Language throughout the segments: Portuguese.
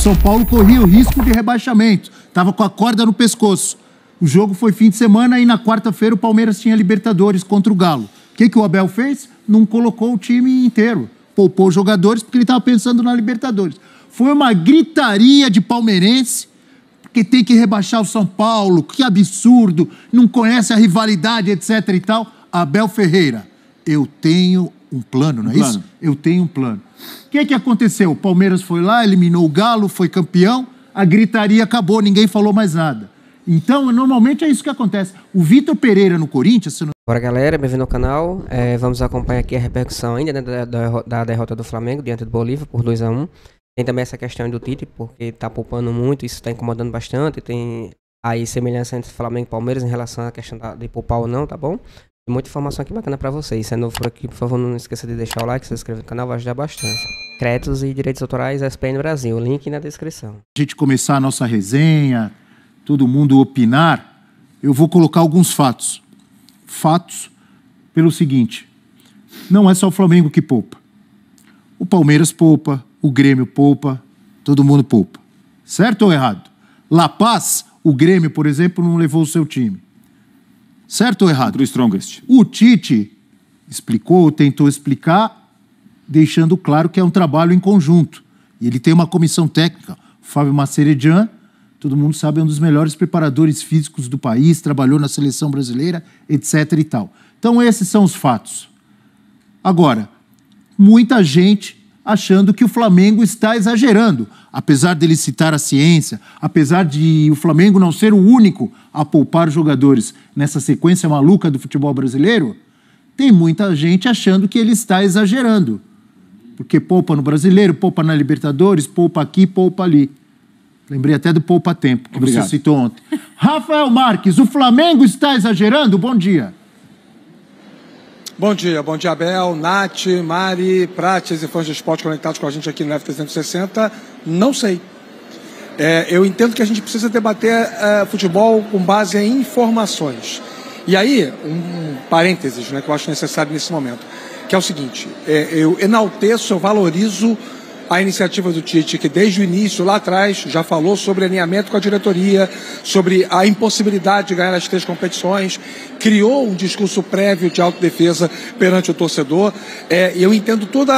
São Paulo corria o risco de rebaixamento. Estava com a corda no pescoço. O jogo foi fim de semana e na quarta-feira o Palmeiras tinha Libertadores contra o Galo. O que o Abel fez? Não colocou o time inteiro. Poupou os jogadores porque ele estava pensando na Libertadores. Foi uma gritaria de palmeirense que tem que rebaixar o São Paulo. Que absurdo. Não conhece a rivalidade, etc e tal. Abel Ferreira, eu tenho um plano, não é isso? Eu tenho um plano. O que aconteceu? O Palmeiras foi lá, eliminou o Galo, foi campeão, a gritaria acabou, ninguém falou mais nada. Então, normalmente é isso que acontece. O Vitor Pereira no Corinthians... Bora, galera, bem-vindo ao canal. Vamos acompanhar aqui a repercussão ainda, né, da derrota do Flamengo diante do Bolívar por 2-1. Tem também essa questão do Tite, porque tá poupando muito, isso tá incomodando bastante. Tem aí semelhança entre Flamengo e Palmeiras em relação à questão de poupar ou não, tá bom? Tem muita informação aqui bacana pra vocês. Se é novo por aqui, por favor, não esqueça de deixar o like, se inscrever no canal, vai ajudar bastante. Créditos e direitos autorais, SPN Brasil, link na descrição. A gente começar a nossa resenha, todo mundo opinar, eu vou colocar alguns fatos. Fatos pelo seguinte, não é só o Flamengo que poupa. O Palmeiras poupa, o Grêmio poupa, todo mundo poupa. Certo ou errado? La Paz, o Grêmio, por exemplo, não levou o seu time. Certo ou errado? Pro Strongest. O Tite explicou, tentou explicar, deixando claro que é um trabalho em conjunto. E ele tem uma comissão técnica, o Fábio Maceredian, todo mundo sabe, é um dos melhores preparadores físicos do país, trabalhou na seleção brasileira, etc e tal. Então esses são os fatos. Agora, muita gente achando que o Flamengo está exagerando, apesar dele citar a ciência, apesar de o Flamengo não ser o único a poupar jogadores nessa sequência maluca do futebol brasileiro, tem muita gente achando que ele está exagerando. Porque poupa no Brasileiro, poupa na Libertadores, poupa aqui, poupa ali. Lembrei até do poupa-tempo, que você citou ontem. Rafael Marques, o Flamengo está exagerando? Bom dia. Bom dia Abel, Nath, Mari, Prates e fãs de esporte conectados com a gente aqui no F360. Não sei. Eu entendo que a gente precisa debater futebol com base em informações. E aí, um parênteses, né, que eu acho necessário nesse momento, que é o seguinte, eu enalteço, eu valorizo a iniciativa do Tite, que desde o início, lá atrás, já falou sobre alinhamento com a diretoria, sobre a impossibilidade de ganhar as 3 competições, criou um discurso prévio de autodefesa perante o torcedor. Eu entendo toda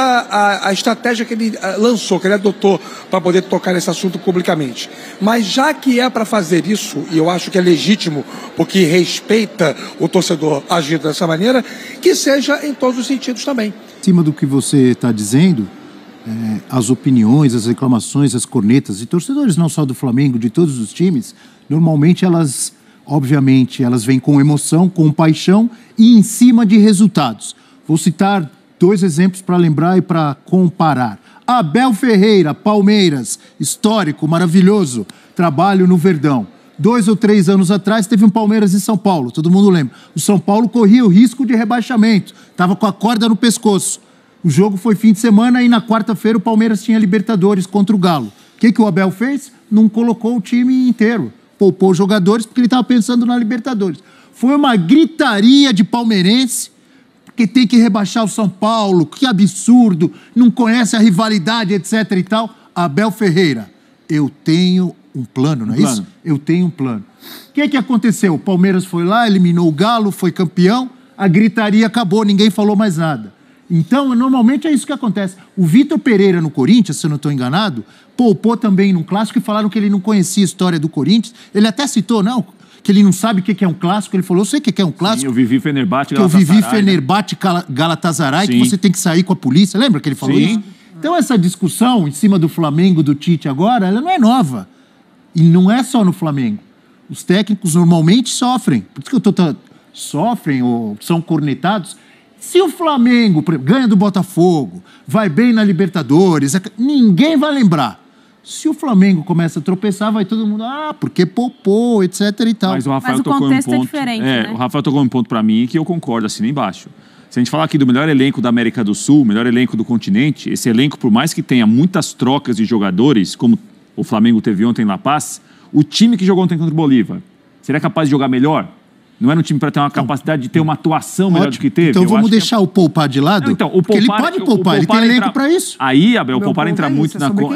a estratégia que ele lançou, que ele adotou para poder tocar nesse assunto publicamente. Mas já que é para fazer isso, e eu acho que é legítimo, porque respeita o torcedor agir dessa maneira, que seja em todos os sentidos também. Em cima do que você está dizendo, as opiniões, as reclamações, as cornetas de torcedores, não só do Flamengo, de todos os times, normalmente elas, obviamente, elas vêm com emoção, com paixão e em cima de resultados. Vou citar 2 exemplos para lembrar e para comparar. Abel Ferreira, Palmeiras, histórico, maravilhoso, trabalho no Verdão. 2 ou 3 anos atrás teve um Palmeiras em São Paulo, todo mundo lembra. O São Paulo corria o risco de rebaixamento, estava com a corda no pescoço. O jogo foi fim de semana e na quarta-feira o Palmeiras tinha Libertadores contra o Galo. O que o Abel fez? Não colocou o time inteiro. Poupou os jogadores porque ele estava pensando na Libertadores. Foi uma gritaria de palmeirense que tem que rebaixar o São Paulo. Que absurdo. Não conhece a rivalidade, etc e tal. Abel Ferreira, eu tenho um plano, não é isso? Eu tenho um plano. O que aconteceu? O Palmeiras foi lá, eliminou o Galo, foi campeão. A gritaria acabou, ninguém falou mais nada. Então, normalmente é isso que acontece. O Vitor Pereira no Corinthians, se eu não estou enganado, poupou também num clássico e falaram que ele não conhecia a história do Corinthians. Ele até citou, não, que ele não sabe o que é um clássico. Ele falou, eu sei o que é um clássico. Sim, eu vivi Fenerbahçe, Galatasaray. Que eu vivi Fenerbahçe, Galatasaray, que você tem que sair com a polícia. Lembra que ele falou isso? Então, essa discussão em cima do Flamengo, do Tite agora, ela não é nova. E não é só no Flamengo. Os técnicos normalmente sofrem. Por isso que eu estou... Sofrem ou são cornetados. Se o Flamengo ganha do Botafogo, vai bem na Libertadores, ninguém vai lembrar. Se o Flamengo começa a tropeçar, vai todo mundo, porque poupou, etc e tal. Mas o Rafael tocou um ponto, é diferente, né? O Rafael tocou um ponto para mim que eu concordo, assim, embaixo. Se a gente falar aqui do melhor elenco da América do Sul, melhor elenco do continente, esse elenco, por mais que tenha muitas trocas de jogadores, como o Flamengo teve ontem em La Paz, o time que jogou ontem contra o Bolívar, seria capaz de jogar melhor? Não era um time para ter uma capacidade de ter uma atuação melhor do que teve. Então vamos deixar o poupar de lado? Então, ele pode poupar, ele tem elenco para isso. Aí, Abel, o poupar entra muito na conta.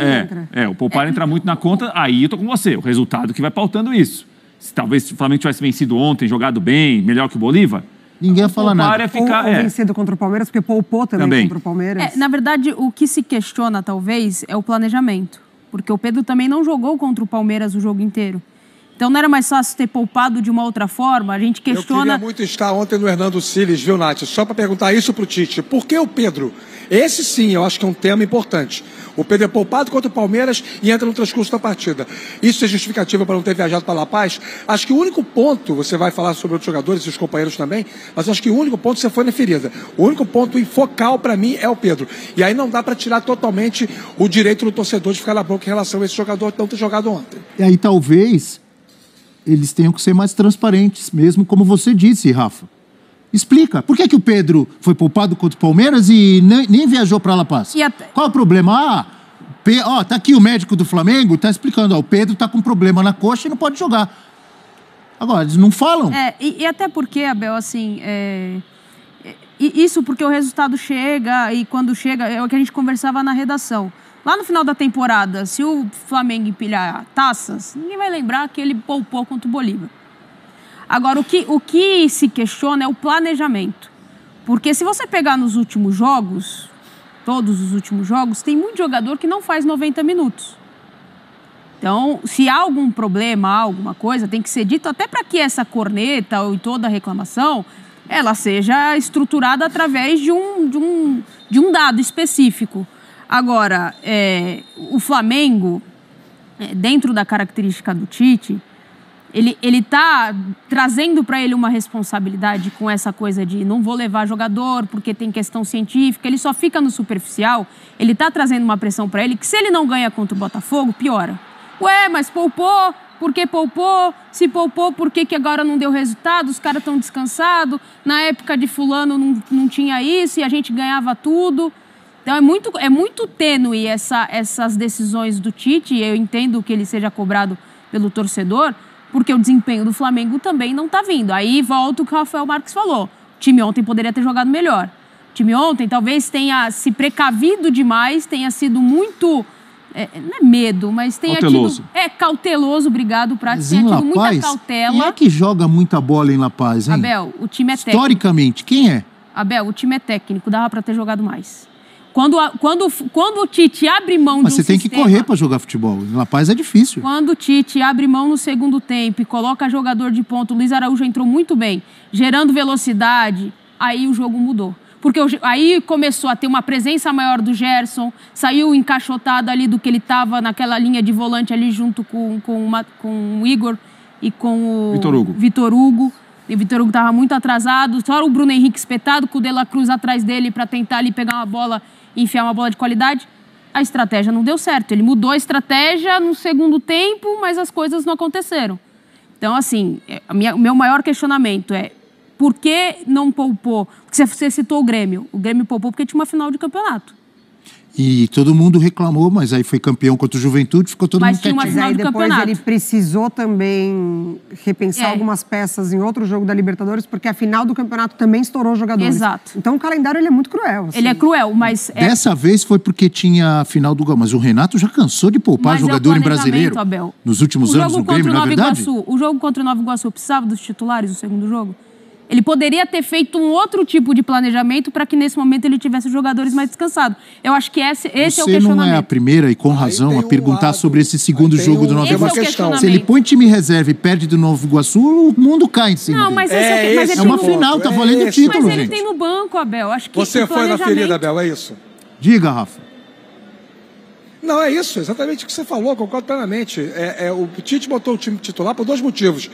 O poupar entra muito na conta, aí eu tô com você. O resultado que vai pautando isso. Se talvez o Flamengo tivesse vencido ontem, jogado bem, melhor que o Bolívar, ninguém ia falar nada. Ou vencido contra o Palmeiras, porque poupou também contra o Palmeiras. Na verdade, o que se questiona, talvez, é o planejamento. Porque o Pedro também não jogou contra o Palmeiras o jogo inteiro. Então não era mais fácil ter poupado de uma outra forma? A gente questiona... Eu queria muito estar ontem no Hernando Siles, viu, Nath? Só para perguntar isso pro Tite. Por que o Pedro? Esse sim, eu acho que é um tema importante. O Pedro é poupado contra o Palmeiras e entra no transcurso da partida. Isso é justificativa para não ter viajado para La Paz? Acho que o único ponto, você vai falar sobre outros jogadores e os companheiros também, mas acho que o único ponto você foi na ferida. O único ponto focal para mim é o Pedro. E aí não dá para tirar totalmente o direito do torcedor de ficar na bronca em relação a esse jogador não ter jogado ontem. E aí talvez eles tenham que ser mais transparentes, mesmo como você disse, Rafa. Explica. Por que o Pedro foi poupado contra o Palmeiras e nem viajou para La Paz? Qual é o problema? Tá aqui o médico do Flamengo, tá explicando. O Pedro tá com problema na coxa e não pode jogar. Agora, eles não falam. E até porque, Abel, assim... isso porque o resultado chega e quando chega... É o que a gente conversava na redação. Lá no final da temporada, se o Flamengo empilhar taças, ninguém vai lembrar que ele poupou contra o Bolívar. Agora, o que se questiona é o planejamento. Porque se você pegar nos últimos jogos, todos os últimos jogos, tem muito jogador que não faz 90 minutos. Então, se há algum problema, alguma coisa, tem que ser dito até para que essa corneta ou toda a reclamação, ela seja estruturada através de um dado específico. Agora, o Flamengo, dentro da característica do Tite... Ele está trazendo para ele uma responsabilidade com essa coisa de não vou levar jogador porque tem questão científica, ele só fica no superficial, ele está trazendo uma pressão para ele que se ele não ganha contra o Botafogo, piora. Ué, mas poupou, por que poupou? Se poupou, por que agora não deu resultado? Os caras estão descansados, na época de fulano não tinha isso e a gente ganhava tudo. Então é muito tênue essas decisões do Tite, e eu entendo que ele seja cobrado pelo torcedor, porque o desempenho do Flamengo também não está vindo. Aí volta o que o Rafael Marques falou. O time ontem poderia ter jogado melhor. O time ontem talvez tenha se precavido demais, tenha sido muito... não é medo, mas tenha cauteloso. tido... cauteloso, obrigado, Prati. Tenha tido muita cautela. Quem é que joga muita bola em La Paz, hein? Abel, o time é técnico. Historicamente, quem é? Abel, o time é técnico, dava para ter jogado mais. Quando o Tite abre mão de um sistema... Mas você tem que correr para jogar futebol. Em La Paz é difícil. Quando o Tite abre mão no segundo tempo e coloca jogador de ponta, o Luiz Araújo entrou muito bem, gerando velocidade, aí o jogo mudou. Porque aí começou a ter uma presença maior do Gerson, saiu encaixotado ali do que ele estava naquela linha de volante ali junto com o Igor e com o Vitor Hugo. E o Vitor Hugo estava muito atrasado, só o Bruno Henrique espetado, com o De La Cruz atrás dele para tentar ali pegar uma bola, enfiar uma bola de qualidade. A estratégia não deu certo. Ele mudou a estratégia no segundo tempo, mas as coisas não aconteceram. Então, assim, o meu maior questionamento é por que não poupou? Porque você citou o Grêmio. O Grêmio poupou porque tinha uma final de campeonato. E todo mundo reclamou, mas aí foi campeão contra o Juventude, ficou todo mundo quietinho. Mas tinha uma final de depois campeonato. Ele precisou também repensar algumas peças em outro jogo da Libertadores, porque a final do campeonato também estourou jogadores. Exato. Então o calendário ele é muito cruel. Assim. Ele é cruel, mas... Dessa vez foi porque tinha a final do Galo, mas o Renato já cansou de poupar jogador em brasileiro, Abel. Nos últimos anos no Grêmio, na verdade. O jogo contra o Nova Iguaçu precisava dos titulares no segundo jogo? Ele poderia ter feito um outro tipo de planejamento para que nesse momento ele tivesse os jogadores mais descansados. Eu acho que esse é o questionamento. Você não é a primeira, e com razão, a perguntar sobre esse segundo jogo do Nova Iguaçu. Se ele põe time reserva e perde do Nova Iguaçu, o mundo cai em cima dele. Mas é uma final, tá valendo o título, gente. Mas ele tem no banco, Abel. Acho que você foi na ferida, Abel, é isso? Diga, Rafa. Não, é isso, exatamente o que você falou, concordo plenamente. O Tite botou o time titular por dois motivos.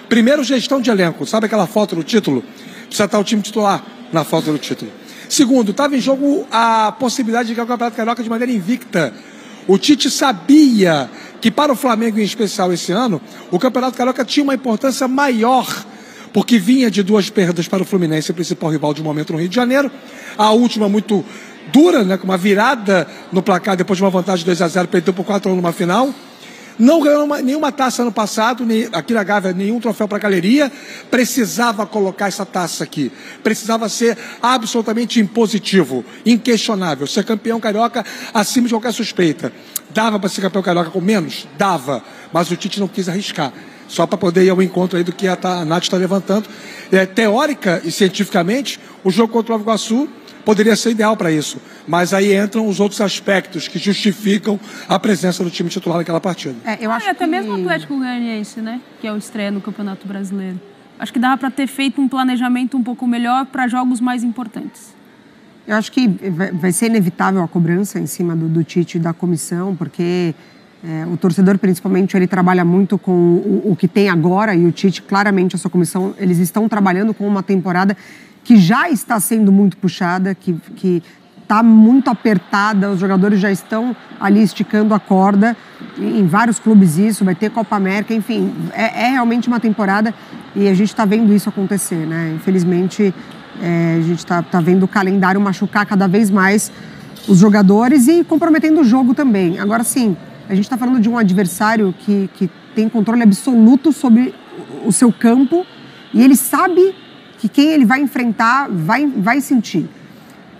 Primeiro, gestão de elenco. Sabe aquela foto do título? Precisa estar o time titular na foto do título. Segundo, estava em jogo a possibilidade de ganhar o Campeonato Carioca de maneira invicta. O Tite sabia que para o Flamengo, em especial esse ano, o Campeonato Carioca tinha uma importância maior, porque vinha de 2 perdas para o Fluminense, o principal rival de momento no Rio de Janeiro. A última muito dura, né, com uma virada no placar depois de uma vantagem de 2-0, perdeu por 4-1 numa final. Não ganhou nenhuma taça ano passado, aqui na Gávea, nenhum troféu para a galeria. Precisava colocar essa taça aqui. Precisava ser absolutamente impositivo, inquestionável. Ser campeão carioca acima de qualquer suspeita. Dava para ser campeão carioca com menos? Dava. Mas o Tite não quis arriscar. Só para poder ir ao encontro aí do que a Nath está levantando. Teórica e cientificamente, o jogo contra o Nova Iguaçu poderia ser ideal para isso. Mas aí entram os outros aspectos que justificam a presença do time titular naquela partida. Eu acho até mesmo o Atlético Goianiense, né? Que é o estreia no Campeonato Brasileiro. Acho que dava para ter feito um planejamento um pouco melhor para jogos mais importantes. Eu acho que vai ser inevitável a cobrança em cima do Tite e da comissão, porque o torcedor, principalmente, ele trabalha muito com o que tem agora, e o Tite, claramente, a sua comissão, eles estão trabalhando com uma temporada que já está sendo muito puxada, que está muito apertada, os jogadores já estão ali esticando a corda, em vários clubes isso, vai ter Copa América, enfim, é realmente uma temporada e a gente está vendo isso acontecer, né? Infelizmente, a gente está vendo o calendário machucar cada vez mais os jogadores e comprometendo o jogo também. Agora, sim, a gente está falando de um adversário que tem controle absoluto sobre o seu campo e ele sabe que quem ele vai enfrentar vai sentir.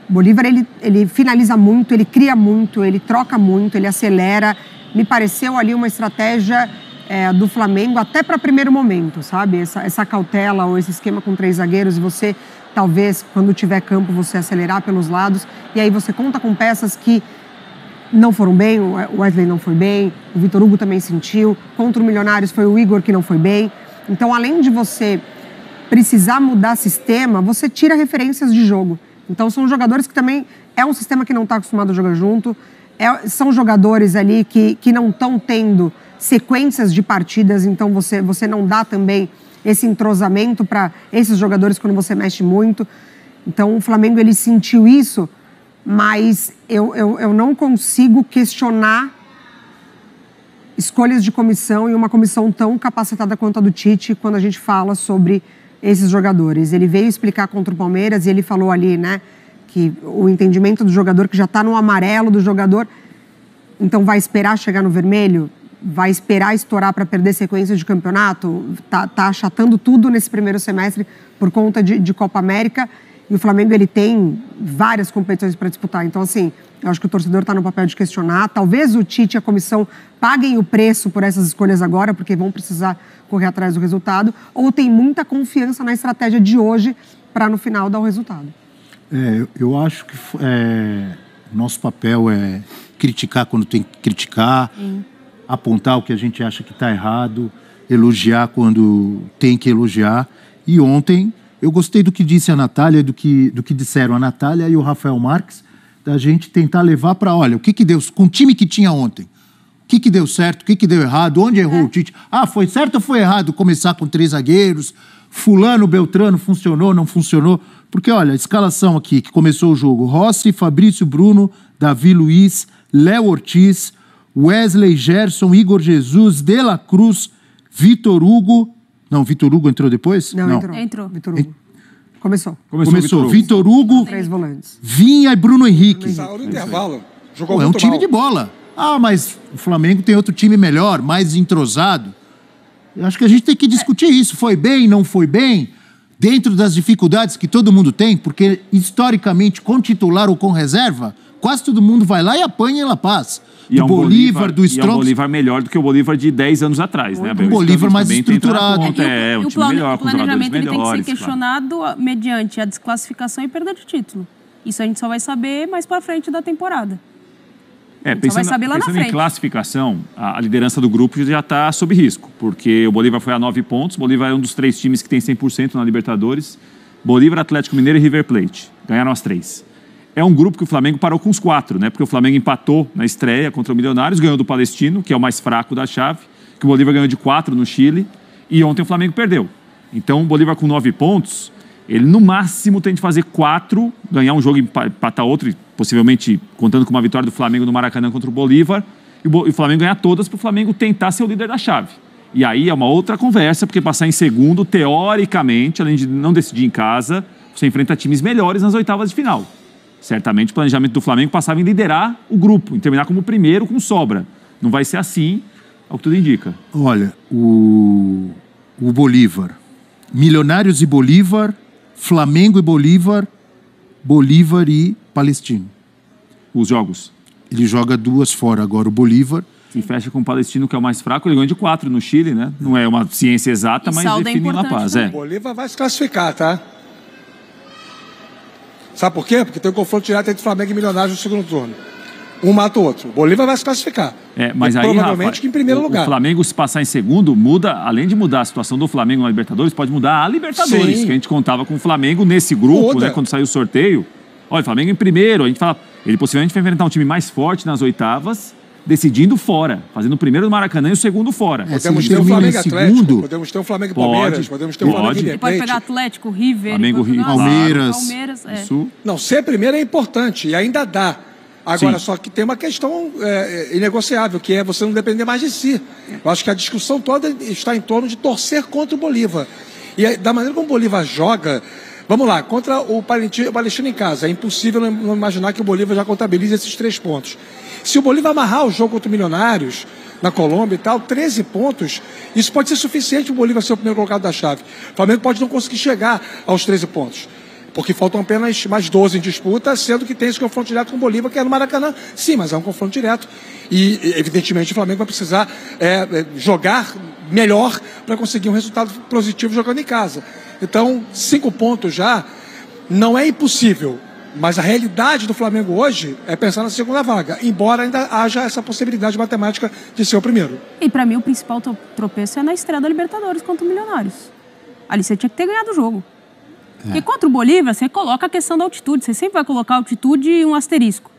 O Bolívar, ele finaliza muito, ele cria muito, ele troca muito, ele acelera. Me pareceu ali uma estratégia do Flamengo até para primeiro momento, sabe? Essa cautela ou esse esquema com 3 zagueiros e você, talvez, quando tiver campo, você acelerar pelos lados. E aí você conta com peças que não foram bem, o Wesley não foi bem, o Vitor Hugo também sentiu. Contra o Milionários foi o Igor que não foi bem. Então, além de você precisar mudar sistema, você tira referências de jogo. Então, são jogadores que também... É um sistema que não está acostumado a jogar junto. São jogadores ali que não estão tendo sequências de partidas. Então, você não dá também esse entrosamento para esses jogadores quando você mexe muito. Então, o Flamengo, ele sentiu isso, mas eu não consigo questionar escolhas de comissão e uma comissão tão capacitada quanto a do Tite quando a gente fala sobre esses jogadores. Ele veio explicar contra o Palmeiras e ele falou ali, né, que o entendimento do jogador que já está no amarelo do jogador, então vai esperar chegar no vermelho, vai esperar estourar para perder sequência de campeonato, tá achatando tudo nesse primeiro semestre por conta de Copa América e o Flamengo ele tem várias competições para disputar. Então, assim, eu acho que o torcedor está no papel de questionar. Talvez o Tite e a comissão paguem o preço por essas escolhas agora, porque vão precisar correr atrás do resultado, ou tem muita confiança na estratégia de hoje para no final dar o resultado. Eu acho que nosso papel é criticar quando tem que criticar, apontar o que a gente acha que está errado, elogiar quando tem que elogiar. E ontem eu gostei do que disse a Natália, do que disseram a Natália e o Rafael Marques, da gente tentar levar para, olha, o que deu, com o time que tinha ontem, o que deu certo, o que deu errado, onde errou o Tite. Foi certo ou foi errado começar com 3 zagueiros, fulano, Beltrano, funcionou, não funcionou? Porque, olha, a escalação aqui, que começou o jogo, Rossi, Fabrício, Bruno, Davi Luiz, Léo Ortiz, Wesley, Gerson, Igor Jesus, De La Cruz, Vitor Hugo... Não, Vitor Hugo entrou depois? Não. Entrou. Vitor Hugo. Começou. Vitor Hugo, 3 volantes. Vinha e Bruno Henrique. Saiu no intervalo. Jogou é um time de bola. Mas o Flamengo tem outro time melhor, mais entrosado. Eu acho que a gente tem que discutir isso. Foi bem, não foi bem? Dentro das dificuldades que todo mundo tem, porque historicamente, com titular ou com reserva, quase todo mundo vai lá e apanha em La Paz. E do Bolívar, do Strongest. E é um Bolívar melhor do que o Bolívar de 10 anos atrás, né? Um Bolívar mais estruturado. Um time melhor, com jogadores melhores. O planejamento tem que ser questionado mediante a desclassificação e perda de título. Isso a gente só vai saber mais pra frente da temporada. Pensando em classificação, a liderança do grupo já está sob risco, porque o Bolívar foi a 9 pontos, o Bolívar é um dos 3 times que tem 100% na Libertadores, Bolívar, Atlético Mineiro e River Plate, ganharam as 3. É um grupo que o Flamengo parou com os 4, né? Porque o Flamengo empatou na estreia contra o Milionários, ganhou do Palestino, que é o mais fraco da chave, que o Bolívar ganhou de 4 no Chile, e ontem o Flamengo perdeu. Então o Bolívar com 9 pontos, ele no máximo tem de fazer 4, ganhar um jogo e empatar outro, possivelmente contando com uma vitória do Flamengo no Maracanã contra o Bolívar, e o Flamengo ganhar todas para o Flamengo tentar ser o líder da chave. E aí é uma outra conversa, porque passar em segundo, teoricamente, além de não decidir em casa, você enfrenta times melhores nas oitavas de final. Certamente o planejamento do Flamengo passava em liderar o grupo, em terminar como primeiro com sobra. Não vai ser assim, É o que tudo indica. Olha, o Bolívar. Milionários e Bolívar, Flamengo e Bolívar, Bolívar e Palestino. Os jogos. Ele joga 2 fora agora, o Bolívar. Se fecha com o Palestino, que é o mais fraco, ele ganhou de 4 no Chile, né? Não é uma ciência exata, mas define La Paz. O Bolívar vai se classificar, tá? Sabe por quê? Porque tem um confronto direto entre Flamengo e Milionários no segundo turno. Um mata o outro. O Bolívar vai se classificar. Mas aí, provavelmente Rafa, que em primeiro lugar. O Flamengo, se passar em segundo, muda, além de mudar a situação do Flamengo na Libertadores, pode mudar a Libertadores. Sim. Que a gente contava com o Flamengo nesse grupo, né? Quando saiu o sorteio. Olha, o Flamengo em primeiro. A gente fala, ele possivelmente vai enfrentar um time mais forte nas oitavas, decidindo fora, fazendo o primeiro no Maracanã e o segundo fora. Podemos ter um Flamengo Atlético, podemos ter um Flamengo Palmeiras, podemos ter um Flamengo Independente. Pode pegar Atlético, River, Flamengo, Palmeiras. Isso. Não, ser primeiro é importante e ainda dá. Agora, só que tem uma questão inegociável, que é você não depender mais de si. Eu acho que a discussão toda está em torno de torcer contra o Bolívar. E da maneira como o Bolívar joga, vamos lá, contra o Palestino em casa, é impossível não imaginar que o Bolívar já contabilize esses 3 pontos. Se o Bolívar amarrar o jogo contra o Milionários, na Colômbia e tal, 13 pontos, isso pode ser suficiente para o Bolívar ser o primeiro colocado da chave. O Flamengo pode não conseguir chegar aos 13 pontos. Porque faltam apenas mais 12 em disputa, sendo que tem esse confronto direto com o Bolívar, que é no Maracanã. Sim, mas é um confronto direto. E, evidentemente, o Flamengo vai precisar jogar melhor para conseguir um resultado positivo jogando em casa. Então, 5 pontos já não é impossível. Mas a realidade do Flamengo hoje é pensar na segunda vaga, embora ainda haja essa possibilidade matemática de ser o primeiro. E para mim, o principal tropeço é na estreia da Libertadores contra o Milionários. Ali você tinha que ter ganhado o jogo. Porque contra o Bolívar, você coloca a questão da altitude. Você sempre vai colocar a altitude e um asterisco.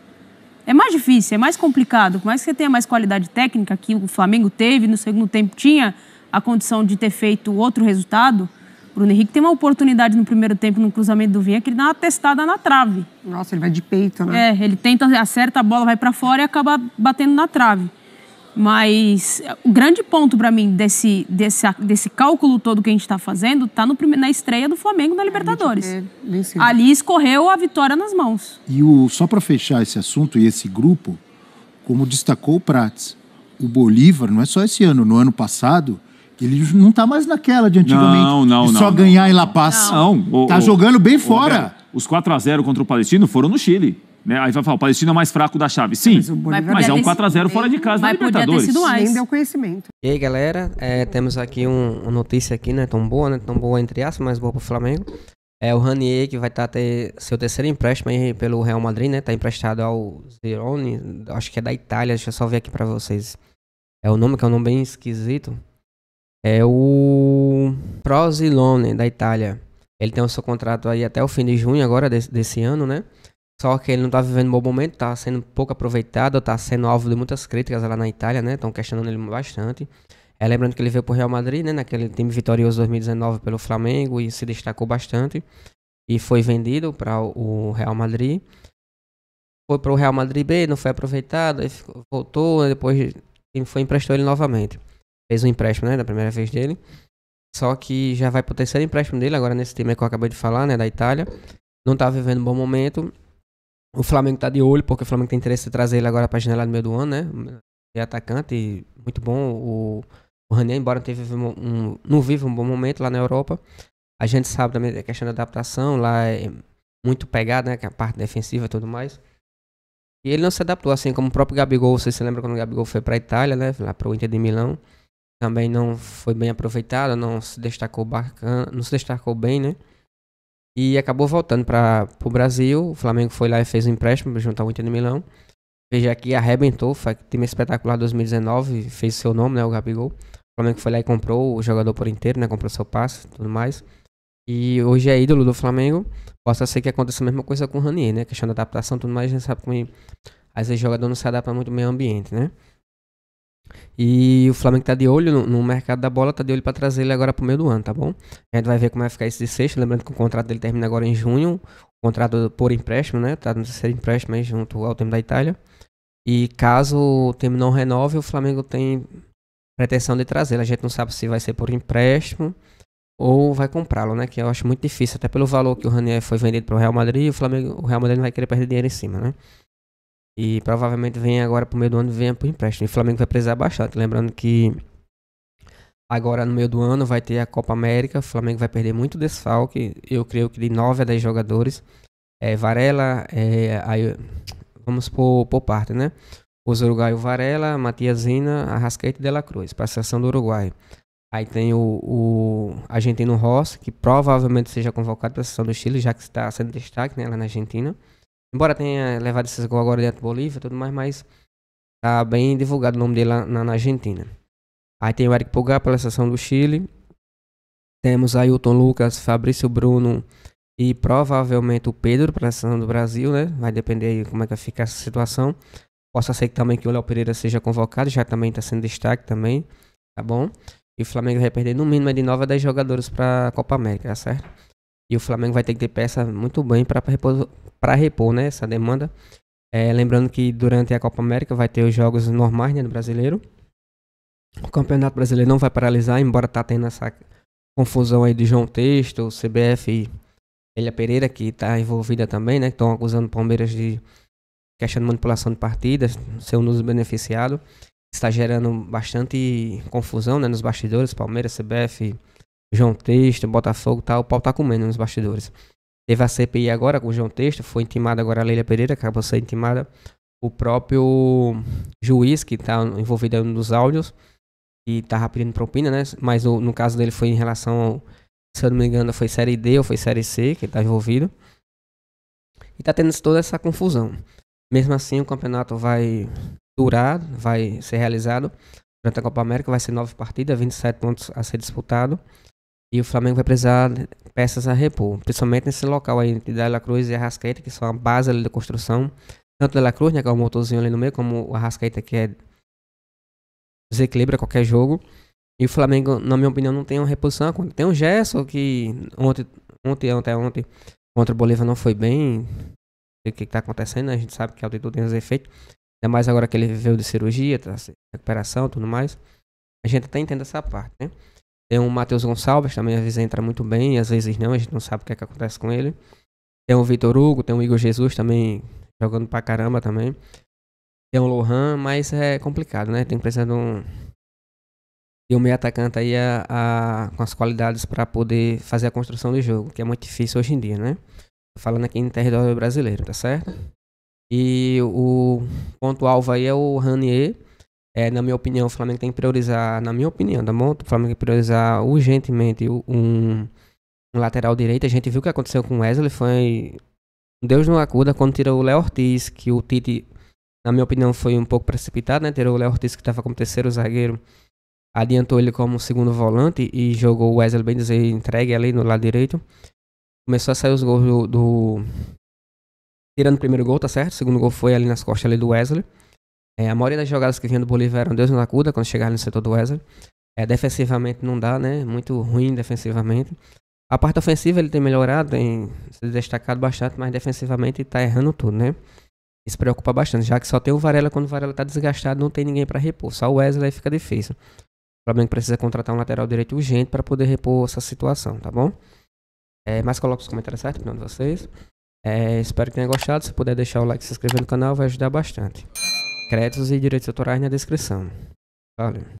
É mais difícil, é mais complicado. Por mais que você tenha mais qualidade técnica, que o Flamengo teve, no segundo tempo tinha a condição de ter feito outro resultado. O Bruno Henrique tem uma oportunidade no primeiro tempo, no cruzamento do Vinha, que ele dá uma testada na trave. Nossa, ele vai de peito, né? Ele tenta, acerta a bola, vai para fora e acaba batendo na trave. Mas o grande ponto para mim desse cálculo todo que a gente está fazendo está na estreia do Flamengo na Libertadores. Ali escorreu a vitória nas mãos. E só para fechar esse assunto e esse grupo, como destacou o Prats, o Bolívar, não é só esse ano, no ano passado, ele não está mais naquela de antigamente, só ganhar em La Paz. Está jogando bem fora. Os 4-0 contra o Palestino foram no Chile. Né? Aí vai falar, o Palestino é o mais fraco da chave. Sim, mas é um 4-0 fora de casa na Libertadores. Nem deu conhecimento. E aí, galera, temos aqui uma notícia aqui, né? Tão boa, né? Tão boa entre aspas, mas boa pro Flamengo. É o Ranier, que vai ter seu terceiro empréstimo aí pelo Real Madrid, né? Tá emprestado ao Zirone, acho que é da Itália. Deixa eu só ver aqui pra vocês. É o nome, que é um nome bem esquisito. É o Frosinone, da Itália. Ele tem o seu contrato aí até o fim de junho agora, desse ano, né? Só que ele não tá vivendo um bom momento, tá sendo pouco aproveitado, tá sendo alvo de muitas críticas lá na Itália, né? Estão questionando ele bastante. Lembrando que ele veio pro Real Madrid, né? Naquele time vitorioso 2019 pelo Flamengo e se destacou bastante. E foi vendido para o Real Madrid. Foi pro Real Madrid B, não foi aproveitado, aí voltou, depois emprestou ele novamente. Fez um empréstimo, né? Da primeira vez dele. Só que já vai pro terceiro empréstimo dele, agora nesse time que eu acabei de falar, né? Da Itália. Não tá vivendo um bom momento. O Flamengo tá de olho, porque o Flamengo tem interesse em trazer ele agora pra janela do meio do ano, né? É atacante, muito bom. O Ranier, embora não vive um bom momento lá na Europa. A gente sabe também a questão da adaptação, lá é muito pegada, né? Que é a parte defensiva e tudo mais. E ele não se adaptou, assim como o próprio Gabigol. Você se lembra quando o Gabigol foi pra Itália, né? Lá pro Inter de Milão. Também não foi bem aproveitado, não se destacou bem, né? E acabou voltando para o Brasil. O Flamengo foi lá e fez um empréstimo junto ao Inter de Milão. Veja aqui, arrebentou. Foi time espetacular 2019. Fez seu nome, né? O Gabigol. O Flamengo foi lá e comprou o jogador por inteiro, né? Comprou seu passe e tudo mais. E hoje é ídolo do Flamengo. Possa ser que aconteça a mesma coisa com o Ranier, né? Questão da adaptação e tudo mais. A gente sabe como às vezes o jogador não se adapta muito ao meio ambiente, né? E o Flamengo tá de olho no mercado da bola, tá de olho para trazer ele agora pro meio do ano, tá bom? A gente vai ver como vai ficar esse de sexto, lembrando que o contrato dele termina agora em junho, o contrato por empréstimo, né? Tá no terceiro empréstimo aí junto ao time da Itália. E caso o time não renove, o Flamengo tem pretensão de trazê-lo. A gente não sabe se vai ser por empréstimo ou vai comprá-lo, né? Que eu acho muito difícil, até pelo valor que o Ranier foi vendido pro Real Madrid, o Real Madrid não vai querer perder dinheiro em cima, né? E provavelmente vem agora pro meio do ano, venha pro empréstimo. E o Flamengo vai precisar bastante. Lembrando que agora no meio do ano vai ter a Copa América. O Flamengo vai perder muito desfalque. Eu creio que de 9 a 10 jogadores. Varela, aí, vamos por parte, né? Os uruguaios Varela, Matias Zina, Arrascaeta e De La Cruz, para a seleção do Uruguai. Aí tem o argentino Rossi, que provavelmente seja convocado para a seleção do Chile, já que está sendo destaque, né, lá na Argentina. Embora tenha levado esses gols agora dentro da Bolívia e tudo mais, mas tá bem divulgado o nome dele lá na Argentina. Aí tem o Eric Pulgar pela seleção do Chile. Temos Ailton Lucas, Fabrício Bruno e provavelmente o Pedro para a seleção do Brasil, né? Vai depender aí como é que vai ficar essa situação. Possa ser que também que o Léo Pereira seja convocado, já também está sendo destaque também, tá bom? E o Flamengo vai perder no mínimo de 9 a 10 jogadores para a Copa América, tá certo? E o Flamengo vai ter que ter peça muito bem para repor, né, essa demanda. Lembrando que durante a Copa América vai ter os jogos normais, né, do brasileiro. O Campeonato Brasileiro não vai paralisar, embora tá tendo essa confusão aí de João Texto, CBF e Elia Pereira, que está envolvida também, né, que estão acusando o Palmeiras de questão de manipulação de partidas, ser um dos beneficiados. Está gerando bastante confusão, né, nos bastidores, Palmeiras, CBF, João Texto, Botafogo e tal, o pau tá comendo nos bastidores. Teve a CPI agora com o João Texto, foi intimada agora a Leila Pereira, acabou sendo intimada o próprio juiz que está envolvido nos áudios e estava pedindo propina, né, mas no caso dele foi em relação ao, se eu não me engano, foi Série D ou foi Série C que está envolvido. E tá tendo toda essa confusão. Mesmo assim, o campeonato vai durar, vai ser realizado durante a Copa América, vai ser 9 partidas, 27 pontos a ser disputado. E o Flamengo vai precisar de peças a repor, principalmente nesse local aí de De La Cruz e Arrascaeta, que são a base ali da construção. Tanto De La Cruz, né, que é o motorzinho ali no meio, como o Arrascaeta, que desequilibra qualquer jogo. E o Flamengo, na minha opinião, não tem uma reposição. Tem o Gerson, que ontem contra o Bolívar não foi bem. O que está acontecendo, né? A gente sabe que a altitude tem os efeitos, ainda mais agora que ele veio de cirurgia, tá, recuperação e tudo mais. A gente até entende essa parte, né? Tem o Matheus Gonçalves, também às vezes entra muito bem, às vezes não, a gente não sabe o que é que acontece com ele. Tem o Vitor Hugo, tem o Igor Jesus também jogando pra caramba também. Tem o Lohan, mas é complicado, né? Tem que precisar de um meio atacante aí com as qualidades para poder fazer a construção do jogo, que é muito difícil hoje em dia, né? Falando aqui em território brasileiro, tá certo? E o ponto-alvo aí é o Ranier. Na minha opinião, o Flamengo tem que priorizar, na minha opinião, tá bom? O Flamengo tem que priorizar urgentemente um lateral direito. A gente viu o que aconteceu com o Wesley, foi Deus não acuda quando tirou o Léo Ortiz, que o Tite, na minha opinião, foi um pouco precipitado, né? Tirou o Léo Ortiz, que estava como terceiro zagueiro, adiantou ele como segundo volante e jogou o Wesley, bem dizer, entregue ali no lado direito. Começou a sair os gols tirando o primeiro gol, tá certo? O segundo gol foi ali nas costas ali do Wesley. A maioria das jogadas que vinham do Bolívar eram Deus não acuda quando chegaram no setor do Wesley. Defensivamente não dá, né? Muito ruim defensivamente. A parte ofensiva ele tem melhorado, tem se destacado bastante, mas defensivamente tá errando tudo, né? Isso preocupa bastante, já que só tem o Varela. Quando o Varela tá desgastado, não tem ninguém para repor. Só o Wesley aí fica difícil. O Flamengo precisa contratar um lateral direito urgente para poder repor essa situação, tá bom? Mas coloca os comentários certos para vocês. Espero que tenham gostado. Se puder deixar o like e se inscrever no canal, vai ajudar bastante. Créditos e direitos autorais na descrição. Valeu.